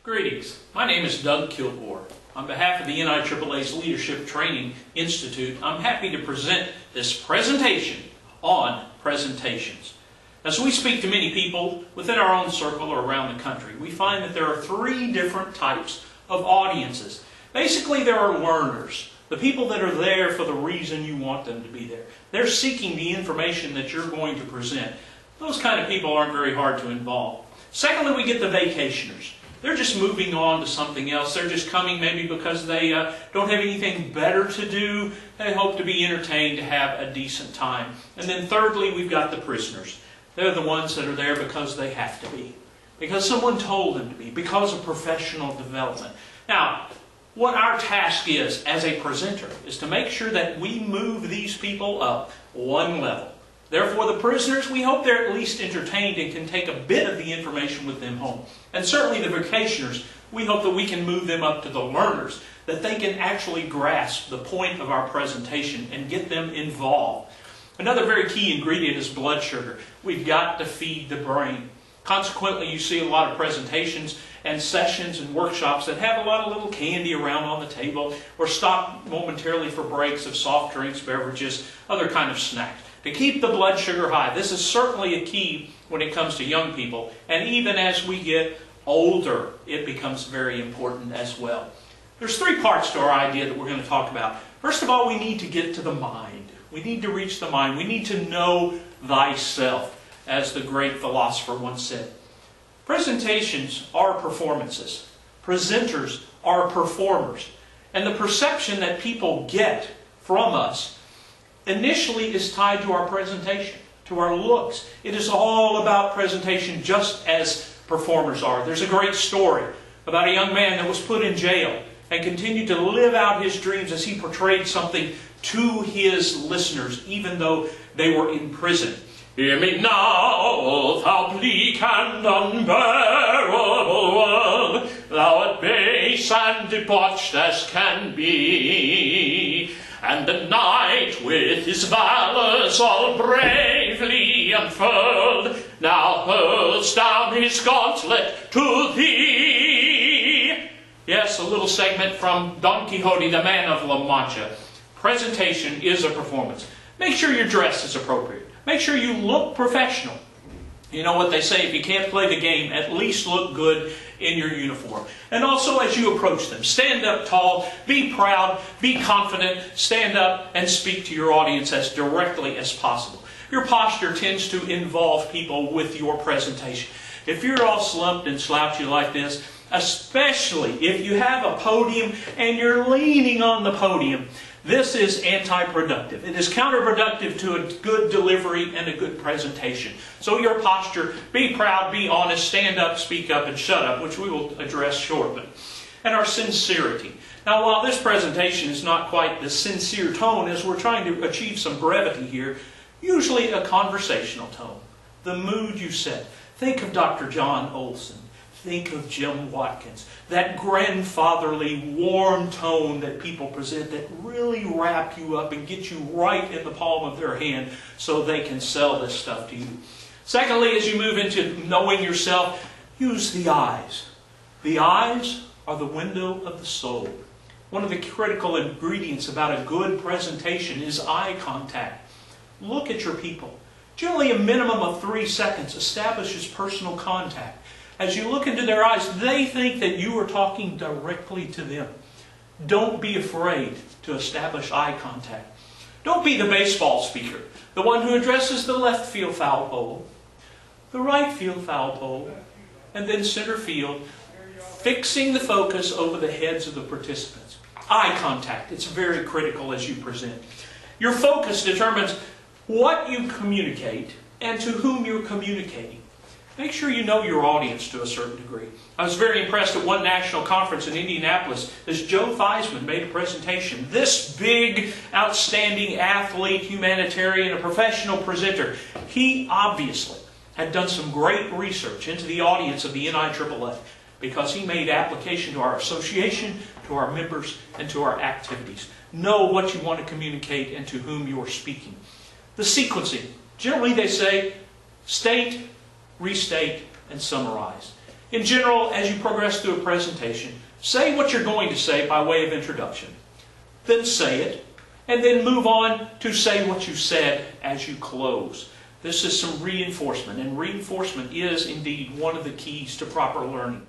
Greetings. My name is Doug Kilgore. On behalf of the NIAAA's Leadership Training Institute, I'm happy to present this presentation on presentations. As we speak to many people within our own circle or around the country, we find that there are three different types of audiences. Basically, there are learners, the people that are there for the reason you want them to be there. They're seeking the information that you're going to present. Those kind of people aren't very hard to involve. Secondly, we get the vacationers. They're just moving on to something else. They're just coming maybe because they don't have anything better to do. They hope to be entertained, to have a decent time. And then thirdly, we've got the prisoners. They're the ones that are there because they have to be, because someone told them to be, because of professional development. Now, what our task is as a presenter is to make sure that we move these people up one level. Therefore, the prisoners, we hope they're at least entertained and can take a bit of the information with them home. And certainly the vacationers, we hope that we can move them up to the learners, that they can actually grasp the point of our presentation and get them involved. Another very key ingredient is blood sugar. We've got to feed the brain. Consequently, you see a lot of presentations and sessions and workshops that have a lot of little candy around on the table or stop momentarily for breaks of soft drinks, beverages, other kind of snacks. To keep the blood sugar high. This is certainly a key when it comes to young people. And even as we get older, it becomes very important as well. There's three parts to our idea that we're going to talk about. First of all, we need to get to the mind. We need to reach the mind. We need to know thyself, as the great philosopher once said. Presentations are performances. Presenters are performers. And the perception that people get from us initially is tied to our presentation, to our looks. It is all about presentation, just as performers are. There's a great story about a young man that was put in jail and continued to live out his dreams as he portrayed something to his listeners, even though they were in prison. Hear me now, thou bleak and unbearable world, thou art base and debauched as can be. And the knight with his valors all bravely unfurled now hurls down his gauntlet to thee. Yes, a little segment from Don Quixote, the Man of La Mancha. Presentation is a performance. Make sure your dress is appropriate. Make sure you look professional. You know what they say, if you can't play the game, at least look good in your uniform. And also as you approach them, stand up tall, be proud, be confident, stand up and speak to your audience as directly as possible. Your posture tends to involve people with your presentation. If you're all slumped and slouchy like this, especially if you have a podium and you're leaning on the podium, this is anti-productive. It is counterproductive to a good delivery and a good presentation. So your posture, be proud, be honest, stand up, speak up, and shut up, which we will address shortly. And our sincerity. Now, while this presentation is not quite the sincere tone, as we're trying to achieve some brevity here, usually a conversational tone. The mood you set. Think of Dr. John Olson. Think of Jim Watkins. That grandfatherly, warm tone that people present that really wrap you up and get you right in the palm of their hand so they can sell this stuff to you. Secondly, as you move into knowing yourself, use the eyes. The eyes are the window of the soul. One of the critical ingredients about a good presentation is eye contact. Look at your people. Generally, a minimum of 3 seconds establishes personal contact. As you look into their eyes, they think that you are talking directly to them. Don't be afraid to establish eye contact. Don't be the baseball speaker, the one who addresses the left field foul pole, the right field foul pole, and then center field, fixing the focus over the heads of the participants. Eye contact, it's very critical as you present. Your focus determines what you communicate and to whom you're communicating. Make sure you know your audience to a certain degree. I was very impressed at one national conference in Indianapolis as Joe Theismann made a presentation. This big, outstanding athlete, humanitarian, a professional presenter, he obviously had done some great research into the audience of the NIAAA because he made application to our association, to our members, and to our activities. Know what you want to communicate and to whom you are speaking. The sequencing. Generally they say, state, restate, and summarize. In general, as you progress through a presentation, say what you're going to say by way of introduction. Then say it, and then move on to say what you said as you close. This is some reinforcement, and reinforcement is indeed one of the keys to proper learning.